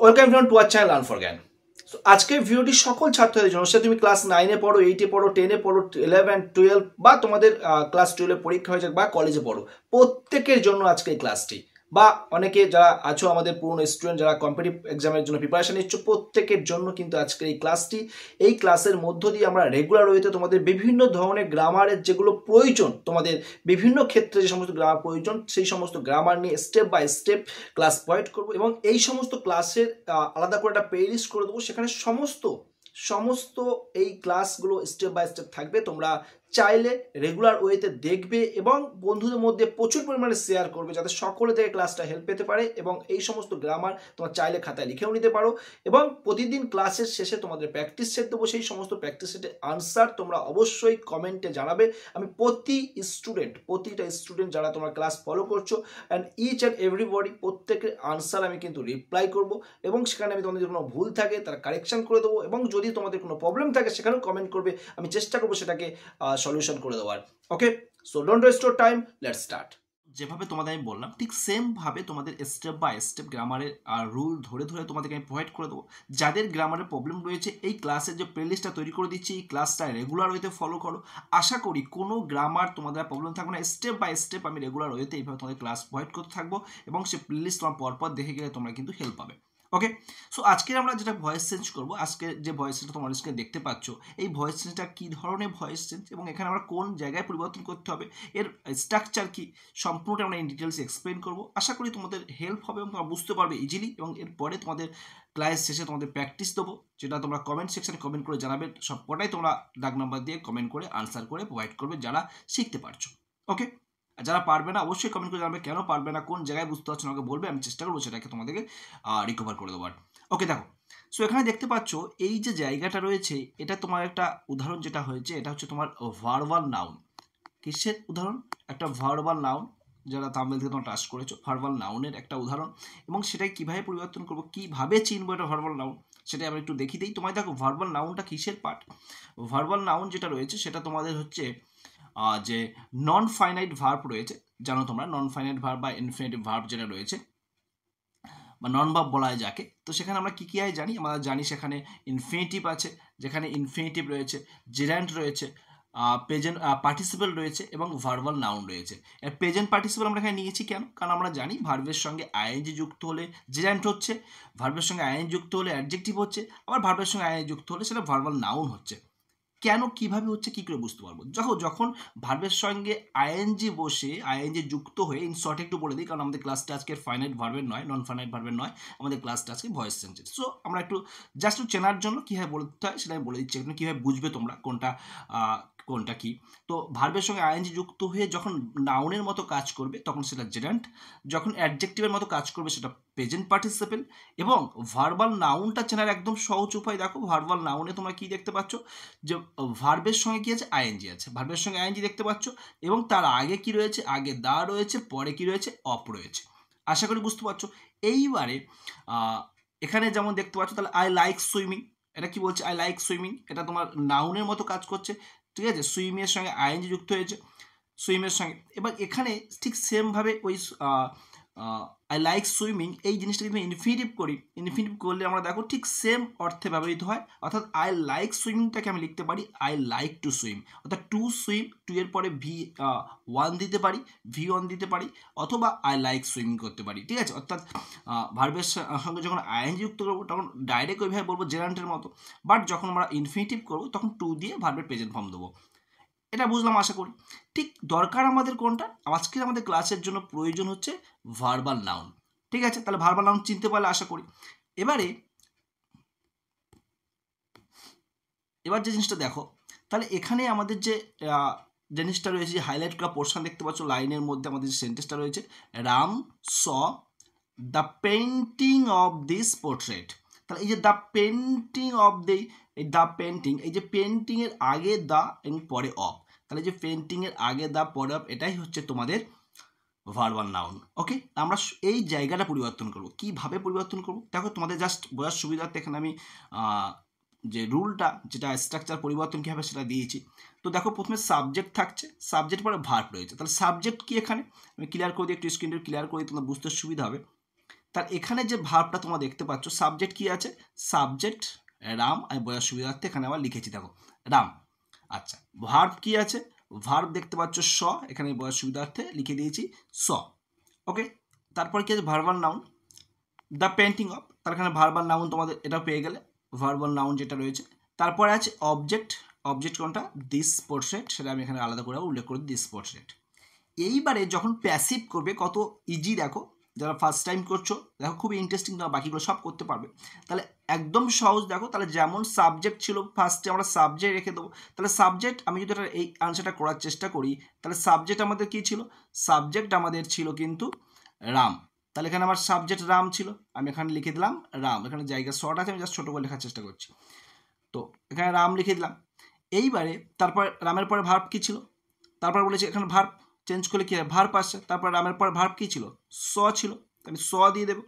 Welcome to our channel learn for জ্ঞান। So আজকের ভিডিওটি সকল ছাত্রদের জন্য, সে তুমি ক্লাস 9-এ পড়ো, 8-এ পড়ো, 10-এ পড়ো, 11, 12 বা তোমাদের ক্লাস 12-এ পরীক্ষা হয়ে যাক বা কলেজে পড়ো, প্রত্যেকের জন্য আজকে এই ক্লাসটি। বা অনেকে যারা আছো আমাদের পুরনো স্টুডেন্ট যারা কম্পিটিটিভ এক্সামের জন্য প্রিপারেশন নিচ্ছ, প্রত্যেকের জন্য কিন্তু আজকের এই ক্লাসটি। এই ক্লাসের মধ্য দিয়ে আমরা রেগুলার ওয়েতে তোমাদের বিভিন্ন ধরনের গ্রামারের যেগুলো প্রয়োজন, তোমাদের বিভিন্ন ক্ষেত্রে যে সমস্ত গ্রামার প্রয়োজন, সেই সমস্ত গ্রামার নিয়ে step by step class provide করবো এবং এই সমস্ত ক্লাসের আলাদা করে একটা প্লে লিস্ট করে দেবো। সেখানে সমস্ত এই ক্লাসগুলো স্টেপ বাই স্টেপ থাকবে। তোমরা চাইলে রেগুলার ওয়েতে দেখবে এবং বন্ধুদের মধ্যে প্রচুর পরিমাণে শেয়ার করবে, যাতে সকলে থেকে ক্লাসটা হেল্প পেতে পারে। এবং এই সমস্ত গ্রামার তোমরা চাইলে খাতায় লিখেও নিতে পারো এবং প্রতিদিন ক্লাসের শেষে তোমাদের প্র্যাকটিস সেট দেবো। সেই সমস্ত প্র্যাকটিস সেটের আনসার তোমরা অবশ্যই কমেন্টে জানাবে। আমি প্রতিটা স্টুডেন্ট যারা তোমরা ক্লাস ফলো করছো অ্যান্ড ইচ অ্যান্ড এভরিবডি, প্রত্যেকের আনসার আমি কিন্তু রিপ্লাই করব এবং সেখানে আমি তোমাদের কোনো ভুল থাকে তারা কারেকশন করে দেবো এবং যদি তোমাদের কোনো প্রবলেম থাকে সেখানেও কমেন্ট করবে, আমি চেষ্টা করবো সেটাকে সলিউশন করে দেওয়ার। Okay, so don't waste your time, let's start. যেভাবে তোমাদের আমি বললাম ঠিক সেম ভাবে তোমাদের স্টেপ বাই স্টেপ গ্রামারের রুল ধরে তোমাদেরকে আমি প্রোভাইড করে দেবো। যাদের গ্রামারের প্রবলেম রয়েছে এই ক্লাসের যে প্লেলিস্টটা তৈরি করে দিচ্ছি, এই ক্লাসটা রেগুলার ওয়েতে ফলো করো। আশা করি কোনো গ্রামার তোমাদের প্রবলেম থাকবে না। স্টেপ বাই স্টেপ আমি রেগুলার ওয়েতে এইভাবে তোমাদের ক্লাস প্রোভাইড করতে থাকবো এবং সেই প্লেলিস্ট তোমার পরপর দেখে গেলে তোমরা কিন্তু হেল্প পাবে। ওকে, সো আজকে আমরা যেটা ভয়েস চেঞ্জ করবো, আজকে যে ভয়েস চেঞ্জটা তোমার স্ক্রিনে দেখতে পাচ্ছ, এই ভয়েস চেঞ্জটা কী ধরনের ভয়েস চেঞ্জ এবং এখানে আমরা কোন জায়গায় পরিবর্তন করতে হবে, এর স্ট্রাকচার কি, সম্পূর্ণটা আমরা ইন ডিটেলস এক্সপ্লেন করবো। আশা করি তোমাদের হেল্প হবে এবং তোমরা বুঝতে পারবে ইজিলি। এবং এরপরে তোমাদের ক্লাস শেষে তোমাদের প্র্যাকটিস দেবো, যেটা তোমরা কমেন্ট সেকশনে কমেন্ট করে জানাবে। সব কটাই তোমরা দাগ নাম্বার দিয়ে কমেন্ট করে আনসার করে প্রোভাইড করবে যারা শিখতে পারছো। ওকে, আর যারা পারবে না অবশ্যই কমেন্ট করে জানাবে কেন পারবে না, কোন জায়গায় বুঝতে পারছো না আমাকে বলবে, আমি চেষ্টা করবো সেটাকে তোমাদেরকে রিকভার করে দেওয়ার। ওকে, দেখো, সো এখানে দেখতে পাচ্ছ এই যে জায়গাটা রয়েছে, এটা তোমার একটা উদাহরণ যেটা হয়েছে, এটা হচ্ছে তোমার ভার্বাল নাউন। কিসের উদাহরণ? একটা ভার্বাল নাউন, যারা থাম্বনেল থেকে তোমরা টাচ করেছো, ভার্বাল নাউনের একটা উদাহরণ। এবং সেটাই কীভাবে পরিবর্তন করবো, কীভাবে চিনবো এটা ভার্বাল নাউন, সেটাই আমরা একটু দেখি দিই। তোমায় দেখো ভার্বাল নাউনটা কিসের পার্ট। ভার্বাল নাউন যেটা রয়েছে সেটা তোমাদের হচ্ছে যে নন ফাইনাইট ভার্ব রয়েছে, জানো তোমরা নন ফাইনাইট ভার্ব বা ইনফিনিটিভ ভার্ব যেটা রয়েছে বা নন ভার্ব বলা হয় যাকে। তো সেখানে আমরা কী হয় জানি, আমরা জানি সেখানে ইনফিনিটিভ আছে, যেখানে ইনফিনিটিভ রয়েছে, জেরান্ট রয়েছে, প্রেজেন্ট পার্টিসিপেল রয়েছে এবং ভার্বাল নাউন রয়েছে। এর প্রেজেন্ট পার্টিসিপেল আমরা এখানে নিয়েছি কেন? কারণ আমরা জানি ভার্বের সঙ্গে আইএনজি যুক্ত হলে জেরান্ট হচ্ছে, ভার্বের সঙ্গে আইএনজি যুক্ত হলে অ্যাডজেক্টিভ হচ্ছে, আবার ভার্বের সঙ্গে আইএনজি যুক্ত হলে সেটা ভার্বাল নাউন হচ্ছে। কেন, কিভাবে হচ্ছে, কী করে বুঝতে পারবো? যখন ভার্বের সঙ্গে আইএনজি বসে, আইএনজি যুক্ত হয়ে, ইন শর্ট একটু বলে দিই কারণ আমাদের ক্লাসটা আজকে ফাইনাইট ভার্বের নয়, নন ফাইনাইট ভার্বের নয়, আমাদের ক্লাসটা আজকে ভয়েস চেঞ্জের। সো আমরা একটু জাস্ট চেনার জন্য কীভাবে বলতে হয় সেটা আমি বলে দিচ্ছি, এখানে কীভাবে বুঝবে তোমরা কোনটা কি। তো ভার্বের সঙ্গে আইএনজি যুক্ত হয়ে যখন নাউনের মতো কাজ করবে তখন সেটা জেরান্ট, যখন অ্যাডজেক্টিভের মতো কাজ করবে সেটা প্রেজেন্ট পার্টিসিপেল। এবং ভার্বাল নাউনটা চেনার একদম সহজ উপায়, দেখো ভার্বাল নাউনে তোমরা কি দেখতে পাচ্ছ, যে ভার্বের সঙ্গে কি আছে, আইএনজি আছে, ভার্বের সঙ্গে আইএনজি দেখতে পাচ্ছ এবং তার আগে কি রয়েছে, আগে দা রয়েছে, পরে কি রয়েছে, অপ রয়েছে। আশা করি বুঝতে পারছো। এইবারে এখানে যেমন দেখতে পাচ্ছ, তাহলে আই লাইক সুইমিং, এটা কি বলছে, আই লাইক সুইমিং, এটা তোমার নাউনের মতো কাজ করছে, ঠিক আছে। সুইমের সঙ্গে আইএনজি যুক্ত হয়েছে, সুইমের সঙ্গে। এবার এখানে ঠিক সেমভাবে ওই আই লাইক সুইমিং এই জিনিসটা কিন্তু ইনফিনিটিভ করি, ইনফিনিটিভ করলে আমরা দেখো ঠিক সেম অর্থে ব্যবহৃত হয়। অর্থাৎ আই লাইক সুইমিংটাকে আমি লিখতে পারি আই লাইক টু সুইম, অর্থাৎ টু সুইম, টু এর পরে V1 দিতে পারি, V1 দিতে পারি, অথবা আই লাইক সুইমিং করতে পারি, ঠিক আছে। অর্থাৎ ভার্বের সঙ্গে যখন আইএনজি যুক্ত করবো তখন ডাইরেক্ট ওইভাবে বলবো জেরান্টের মতো, বাট যখন আমরা ইনফিনিটিভ করবো তখন টু দিয়ে ভার্বের প্রেজেন্ট ফর্ম দেবো। এটা বুঝলাম আশা করি। ঠিক দরকার আমাদের কোনটা, আজকে আমাদের ক্লাসের জন্য প্রয়োজন হচ্ছে ভার্বাল নাউন, ঠিক আছে। তাহলে ভার্বাল নাউন চিনতে পারলে আশা করি। এবার যে জিনিসটা দেখো, তাহলে এখানে আমাদের যে জিনিসটা রয়েছে, যে হাইলাইট করা পোর্শন দেখতে পাচ্ছ লাইনের মধ্যে আমাদের যে সেন্টেন্সটা রয়েছে, Ram saw the painting of this portrait. তাহলে এই যে দ্য পেন্টিং অফ এই দ্য পেন্টিং, এই যে পেন্টিংয়ের আগে দ্য এবং পরে অফ, তাহলে যে পেন্টিংয়ের আগে দ্য পরে অফ, এটাই হচ্ছে তোমাদের ভার্বাল নাউন। ওকে, আমরা এই জায়গাটা পরিবর্তন করব। কিভাবে পরিবর্তন করব দেখো, তোমাদের জাস্ট বোঝার সুবিধার্থে এখানে আমি যে রুলটা, যেটা স্ট্রাকচার পরিবর্তন কী হবে সেটা দিয়েছি। তো দেখো প্রথমে সাবজেক্ট থাকছে, সাবজেক্ট পরে ভার্ব রয়েছে। তাহলে সাবজেক্ট কি এখানে আমি ক্লিয়ার করে দিই, একটু স্ক্রিনটা ক্লিয়ার করে তোমরা বুঝতে সুবিধা হবে। তার এখানে যে ভার্বটা তোমরা দেখতে পাচ্ছ, সাবজেক্ট কি আছে, সাবজেক্ট রাম, আমি বোঝার সুবিধার্থে এখানে আবার লিখেছি, দেখো রাম। আচ্ছা, ভার্ব কি আছে, ভার্ব দেখতে পাচ্ছ স, এখানে বোঝার সুবিধার্থে লিখে দিয়েছি স। ওকে, তারপর কি আছে, verbal noun, the painting of, তার এখানে ভার্বাল নাউন তোমাদের এটাও পেয়ে গেলে, ভার্বাল নাউন যেটা রয়েছে। তারপরে আছে অবজেক্ট, অবজেক্ট কোনটা, দিস পোর্ট্রেট, সেটা আমি এখানে আলাদা করে উল্লেখ করি, দিস পোর্ট্রেট। এইবারে যখন প্যাসিভ করবে কত ইজি, দেখো যারা ফার্স্ট টাইম করছো দেখো খুবই ইন্টারেস্টিং, না বাকিগুলো সব করতে পারবে। তাহলে একদম সহজ, দেখো তাহলে যেমন সাবজেক্ট ছিল ফার্স্টে আমরা সাবজেক্ট রেখে দেবো। তাহলে সাবজেক্ট, আমি যদি এই আনসারটা করার চেষ্টা করি, তাহলে সাবজেক্ট আমাদের কি ছিল, সাবজেক্ট আমাদের ছিল কিন্তু রাম। তাহলে এখানে আমার সাবজেক্ট রাম ছিল, আমি এখানে লিখে দিলাম রাম, এখানে জায়গা শর্ট আছে, আমি জাস্ট ছোটো করে লেখার চেষ্টা করছি, তো এখানে রাম লিখে দিলাম। এইবারে তারপর রামের পরে ভার্ব কী ছিল, তারপর বলেছি এখানে ভার্ব চেঞ্জ করলে কী হয়, ভার্ব আসছে, তারপর রামের পর ভার্ব কী ছিল, স ছিল, আমি স দিয়ে দেবো।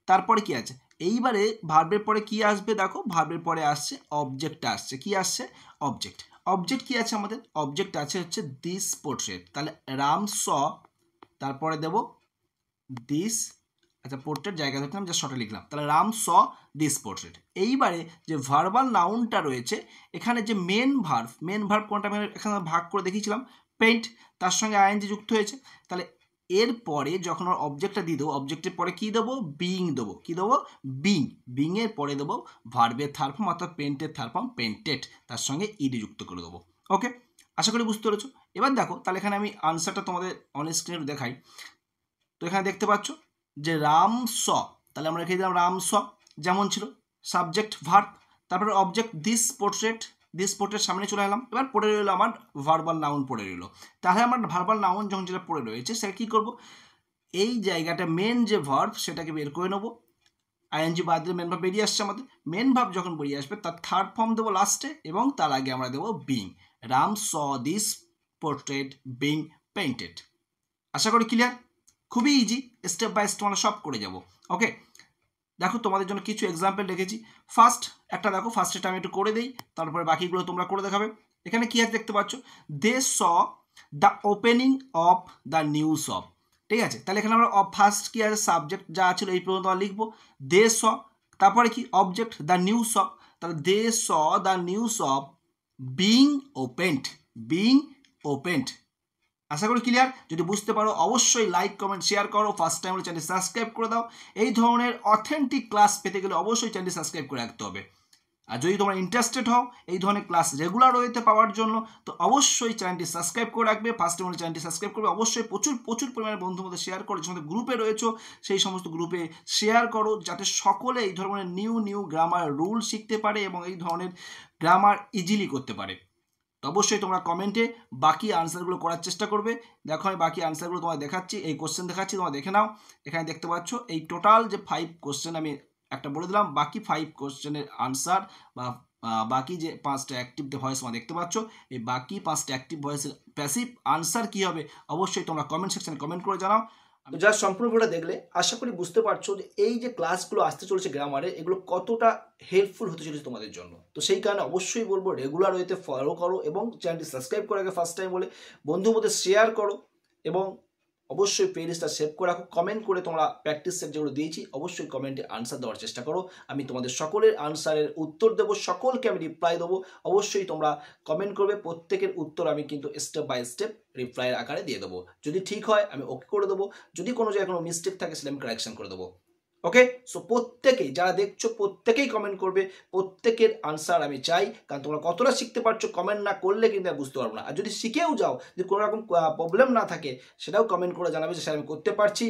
তারপরে কি আছে, এইবারে ভার্বের পরে কি আসবে, দেখো ভার্বের পরে আসছে অবজেক্টটা আসছে, কি আসছে, অবজেক্ট। অবজেক্ট কি আছে আমাদের, অবজেক্ট আছে হচ্ছে দিস পোর্ট্রেট, তাহলে রাম স, তারপরে দেবো দিস, আচ্ছা পোর্ট্রেট জায়গা ধরতে আমি জাস্ট শর্টে লিখলাম, তাহলে রাম স দিস পোর্ট্রেট। এইবারে যে ভার্বাল নাউনটা রয়েছে, এখানে যে মেন ভার্ব কোনটা আমি এখানে ভাগ করে দেখিয়েছিলাম, পেইন্ট, তার সঙ্গে আইএনজি যুক্ত হয়েছে। তাহলে এরপরে যখন আমরা অবজেক্টটা দিয়ে দেবো, অবজেক্টের পরে কী দেবো, বিং দেবো, কী দেবো, বিং, বিংয়ের পরে দেবো ভার্বের থার্ড ফর্ম অর্থাৎ পেন্টের থার্ড ফর্ম পেন্টেড, তার সঙ্গে ইডি যুক্ত করে দেবো। ওকে, আশা করি বুঝতে পেরেছো। এবার দেখো তাহলে এখানে আমি আনসারটা তোমাদের অন স্ক্রিনে দেখাই। তো এখানে দেখতে পাচ্ছ যে রাম স, তাহলে আমরা রেখে দিলাম রাম স যেমন ছিল, সাবজেক্ট ভার্ব, তারপরে object this portrait, this portrait সামনে চলে এলাম। এবার পড়ে রইলো আমার ভার্বাল নাউন পড়ে রইলো। তাহলে আমার ভার্বাল নাউন যখন যেটা পড়ে রয়েছে সেটা কী করবো, এই জায়গাটা মেন যে ভার্ব সেটাকে বের করে নেবো, আইএনজি বাদ দিয়ে মেন ভার্ব বেরিয়ে আসছে আমাদের। মেন ভার্ব যখন বেরিয়ে আসবে তার থার্ড ফর্ম দেবো লাস্টে, এবং তার আগে আমরা দেবো being, Ram saw this portrait being painted. আশা করি ক্লিয়ার, খুবই ইজি, স্টেপ বাই স্টেপ আমরা সব করে যাব। ওকে, দেখো তোমাদের জন্য কিছু এক্সাম্পল রেখেছি। ফার্স্ট একটা দেখো, ফার্স্টটা আমি একটু করে দিই, তারপরে বাকিগুলো তোমরা করে দেখাবে। এখানে কি আছে দেখতে পাচ্ছ, they saw the opening of the new shop, ঠিক আছে। তাহলে এখানে আমরা ফার্স্ট কি আছে, সাবজেক্ট যা ছিল এই পর্যন্ত আমরা লিখবো, দে স, তারপরে কি অবজেক্ট দ্য নিউ শপ, তাহলে they saw the new shop being opened, being opened. আশা করি ক্লিয়ার। যদি বুঝতে পারো অবশ্যই লাইক কমেন্ট শেয়ার করো, ফার্স্ট টাইম হলে চ্যানেলটি সাবস্ক্রাইব করে দাও। এই ধরনের অথেন্টিক ক্লাস পেতে গেলে অবশ্যই চ্যানেলটি সাবস্ক্রাইব করে রাখতে হবে। আর যদি তোমরা ইন্টারেস্টেড হও এই ধরনের ক্লাস রেগুলার ওয়েতে পাওয়ার জন্য, তো অবশ্যই চ্যানেলটি সাবস্ক্রাইব করে রাখবে। ফার্স্ট টাইম হলে চ্যানেলটি সাবস্ক্রাইব করবে, অবশ্যই প্রচুর পরিমাণে বন্ধুর মধ্যে শেয়ার করো, যে সমস্ত গ্রুপে রয়েছো সেই সমস্ত গ্রুপে শেয়ার করো, যাতে সকলে এই ধরনের নিউ গ্রামার রুল শিখতে পারে এবং এই ধরনের গ্রামার ইজিলি করতে পারে। তো অবশ্যই তোমরা কমেন্টে বাকি আনসারগুলো করার চেষ্টা করবে। দেখো আমি বাকি আনসারগুলো তোমায় দেখাচ্ছি, এই কোশ্চেন দেখাচ্ছি, তোমরা দেখে নাও। এখানে দেখতে পাচ্ছ এই টোটাল যে 5 কোশ্চেন আমি একটা বলে দিলাম, বাকি 5 কোশ্চেনের আনসার বা বাকি যে 5টা অ্যাক্টিভ ভয়েস তোমরা দেখতে পাচ্ছ, এই বাকি 5টা অ্যাক্টিভ ভয়েসের প্যাসিভ আনসার কী হবে অবশ্যই তোমরা কমেন্ট সেকশনে কমেন্ট করে জানাও। যা সম্পূর্ণ ভিডিওটা দেখলে আশা করি বুঝতে পারছো যে এই যে ক্লাসগুলো আসতে চলেছে গ্রামারে, এগুলো কতটা হেল্পফুল হতে চলেছে তোমাদের জন্য। তো সেই কারণে অবশ্যই বলবো রেগুলার ওয়েতে ফলো করো এবং চ্যানেলটি সাবস্ক্রাইব করে আগে ফার্স্ট টাইম বলে বন্ধুর মধ্যে শেয়ার করো, এবং অবশ্যই প্লেলিস্টটা সেভ করে রাখো। কমেন্ট করে তোমরা প্র্যাকটিস সেট যেগুলো দিয়েছি অবশ্যই কমেন্টে আনসার দেওয়ার চেষ্টা করো। আমি তোমাদের সকলের আনসারের উত্তর দেবো, সকলকে আমি রিপ্লাই দেবো। অবশ্যই তোমরা কমেন্ট করবে, প্রত্যেকের উত্তর আমি কিন্তু স্টেপ বাই স্টেপ রিপ্লাইয়ের আকারে দিয়ে দেবো। যদি ঠিক হয় আমি ওকে করে দেবো, যদি কোনো জায়গায় কোনো মিস্টেক থাকে সেটা আমি কারেকশন করে দেবো। ওকে, সো প্রত্যেকেই যারা দেখছো প্রত্যেকেই কমেন্ট করবে, প্রত্যেকের আনসার আমি চাই, কারণ তোমরা কতটা শিখতে পারছো কমেন্ট না করলে কিন্তু আমি বুঝতে পারবো না। আর যদি শিখেও যাও, যদি কোনো রকম প্রবলেম না থাকে সেটাও কমেন্ট করে জানাবে যে স্যার আমি করতে পারছি।